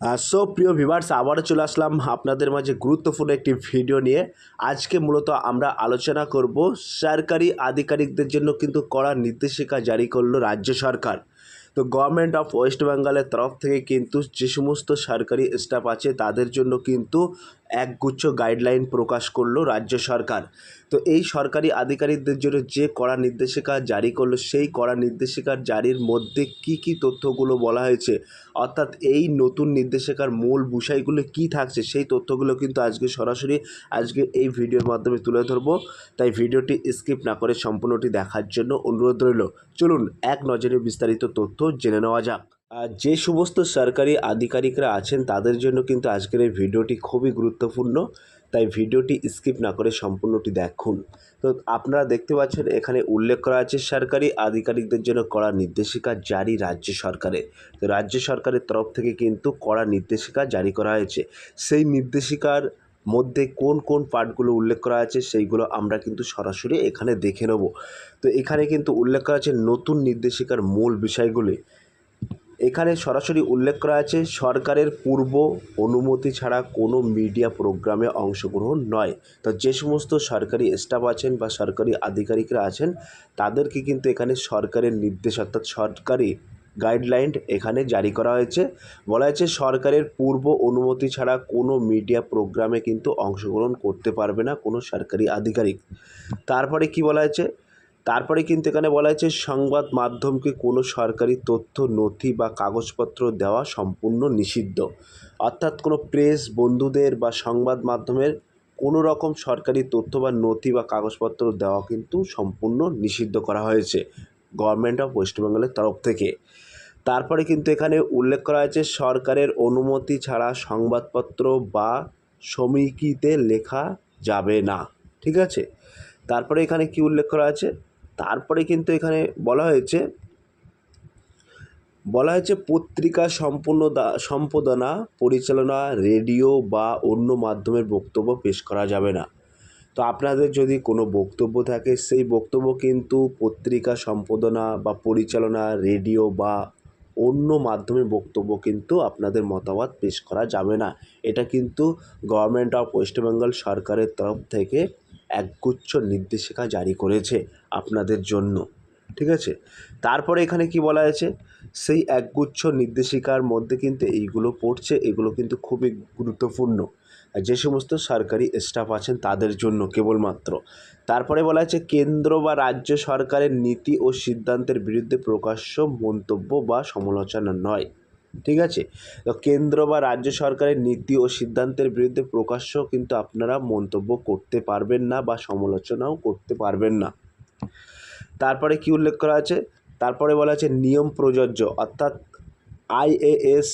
So প্রিয় viewers, আবারও চলে আসলাম আপনাদের মাঝে গুরুত্বপূর্ণ একটি ভিডিও নিয়ে। আজকে মূলত আমরা আলোচনা করব সরকারি আধিকারিকদের জন্য কিন্তু কড়া নির্দেশিকা জারি করলো রাজ্য সরকার। তো গভর্নমেন্ট অফ ওয়েস্ট বেঙ্গলের তরফ থেকে কিন্তু যে সমস্ত সরকারি স্টাফ আছে তাদের জন্য কিন্তু একগুচ্ছ গাইডলাইন প্রকাশ করলো রাজ্য সরকার। তো এই সরকারি আধিকারিকদের জন্য যে কড়া নির্দেশিকা জারি করলো, সেই কড়া নির্দেশিকার জারির মধ্যে কি তথ্যগুলো বলা হয়েছে, অর্থাৎ এই নতুন নির্দেশিকার মূল বিষয়গুলো কি থাকছে, সেই তথ্যগুলো কিন্তু আজকে এই ভিডিওর মাধ্যমে তুলে ধরবো। তাই ভিডিওটি স্কিপ না করে সম্পূর্ণটি দেখার জন্য অনুরোধ রইল। চলুন এক নজরে বিস্তারিত তথ্য জেনে নেওয়া যাক। যে সমস্ত সরকারি আধিকারিকরা আছেন তাদের জন্য কিন্তু আজকের এই ভিডিওটি খুবই গুরুত্বপূর্ণ, তাই ভিডিওটি স্কিপ না করে সম্পূর্ণটি দেখুন। তো আপনারা দেখতে পাচ্ছেন এখানে উল্লেখ করা আছে সরকারি আধিকারিকদের জন্য কড়া নির্দেশিকা জারি রাজ্য সরকারের। তো রাজ্য সরকারের তরফ থেকে কিন্তু কড়া নির্দেশিকা জারি করা হয়েছে। সেই নির্দেশিকার মধ্যে কোন কোন পার্টগুলো উল্লেখ করা আছে সেইগুলো আমরা কিন্তু সরাসরি এখানে দেখে নেব। তো এখানে কিন্তু উল্লেখ করা আছে নতুন নির্দেশিকার মূল বিষয়গুলি। এখানে সরাসরি উল্লেখ করা আছে সরকারের পূর্ব অনুমতি ছাড়া কোনো মিডিয়া প্রোগ্রামে অংশগ্রহণ নয়। তো যে সমস্ত সরকারি স্টাফ আছেন বা সরকারি আধিকারিকরা আছেন তাদেরকে কিন্তু এখানে সরকারের নির্দেশ অর্থাৎ সরকারি গাইডলাইন এখানে জারি করা হয়েছে। বলা হয়েছে সরকারের পূর্ব অনুমতি ছাড়া কোনো মিডিয়া প্রোগ্রামে কিন্তু অংশগ্রহণ করতে পারবে না কোনো সরকারি আধিকারিক। তারপরে কি বলা হয়েছে, তারপরে কিন্তু এখানে বলা হয়েছে সংবাদ মাধ্যমকে কোনো সরকারি তথ্য নথি বা কাগজপত্র দেওয়া সম্পূর্ণ নিষিদ্ধ। অর্থাৎ কোনো প্রেস বন্ধুদের বা সংবাদ মাধ্যমের কোনো রকম সরকারি তথ্য বা নথি বা কাগজপত্র দেওয়া কিন্তু সম্পূর্ণ নিষিদ্ধ করা হয়েছে গভর্নমেন্ট অফ ওয়েস্ট বেঙ্গলের তরফ থেকে। তারপরে কিন্তু এখানে উল্লেখ করা হয়েছে সরকারের অনুমতি ছাড়া সংবাদপত্র বা সমিতিতে লেখা যাবে না। ঠিক আছে, তারপরে এখানে কি উল্লেখ করা আছে, তারপরে কিন্তু এখানে বলা হয়েছে পত্রিকা সম্পাদনা পরিচালনা রেডিও বা অন্য মাধ্যমের বক্তব্য পেশ করা যাবে না। তো আপনাদের যদি কোনো বক্তব্য থাকে সেই বক্তব্য কিন্তু পত্রিকা সম্পাদনা বা পরিচালনা রেডিও বা অন্য মাধ্যমের বক্তব্য কিন্তু আপনাদের মতামত পেশ করা যাবে না। এটা কিন্তু গভর্নমেন্ট অফ ওয়েস্ট বেঙ্গল সরকারের তরফ থেকে একগুচ্ছ নির্দেশিকা জারি করেছে আপনাদের জন্য। ঠিক আছে, তারপরে এখানে কি বলা হয়েছে, সেই একগুচ্ছ নির্দেশিকার মধ্যে কিন্তু এইগুলো পড়ছে, এগুলো কিন্তু খুবই গুরুত্বপূর্ণ যে সমস্ত সরকারি স্টাফ আছেন তাদের জন্য কেবলমাত্র। তারপরে বলা হয়েছে কেন্দ্র বা রাজ্য সরকারের নীতি ও সিদ্ধান্তের বিরুদ্ধে প্রকাশ্য মন্তব্য বা সমালোচনা নয়। ঠিক আছে, তো কেন্দ্র বা রাজ্য সরকারের নীতি ও সিদ্ধান্তের বিরুদ্ধে প্রকাশ্য কিন্তু আপনারা মন্তব্য করতে পারবেন না বা সমালোচনাও করতে পারবেন না। তারপরে কি উল্লেখ করা আছে, তারপরে বলা আছে নিয়ম প্রযোজ্য, অর্থাৎ IAS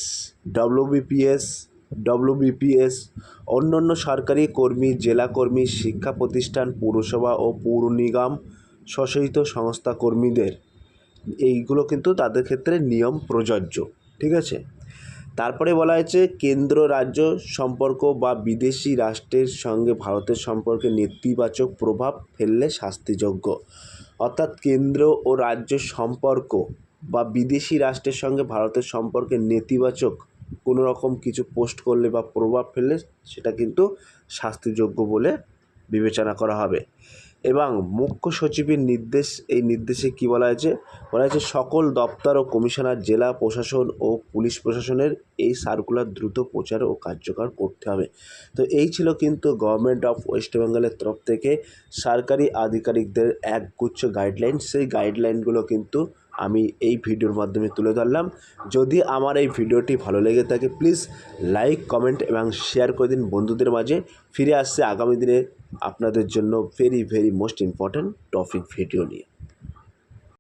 WBPS অন্যান্য সরকারি কর্মী, জেলা কর্মী, শিক্ষা প্রতিষ্ঠান, পৌরসভা ও পৌর নিগম স্বশাসিত সংস্থা কর্মীদের এইগুলো কিন্তু তাদের ক্ষেত্রে নিয়ম প্রযোজ্য। ঠিক আছে, তারপরে বলা হয়েছে কেন্দ্র রাজ্য সম্পর্ক বা বিদেশি রাষ্ট্রের সঙ্গে ভারতের সম্পর্কে নেতিবাচক প্রভাব ফেললে শাস্তিযোগ্য। অর্থাৎ কেন্দ্র ও রাজ্য সম্পর্ক বা বিদেশি রাষ্ট্রের সঙ্গে ভারতের সম্পর্কে নেতিবাচক কোনো রকম কিছু পোস্ট করলে বা প্রভাব ফেললে সেটা কিন্তু শাস্তিযোগ্য বলে বিবেচনা করা হবে। এবং মুখ্য সচিবের নির্দেশ, এই নির্দেশে কি বলা হয়েছে, সকল দপ্তর ও কমিশনার, জেলা প্রশাসন ও পুলিশ প্রশাসনের এই সার্কুলার দ্রুত প্রচার ও কার্যকর করতে হবে। তো এই ছিল কিন্তু গভর্নমেন্ট অফ ওয়েস্ট বেঙ্গলের তরফ থেকে সরকারি আধিকারিকদের একগুচ্ছ গাইডলাইন। সেই গাইডলাইনগুলো কিন্তু আমি এই ভিডিওর মাধ্যমে তুলে ধরলাম। যদি আমার এই ভিডিওটি ভালো লেগে থাকে প্লিজ লাইক, কমেন্ট এবং শেয়ার করে দিন বন্ধুদের মাঝে। ফিরে আসছে আগামী দিনে আপনাদের জন্য very most important topic video নিয়ে।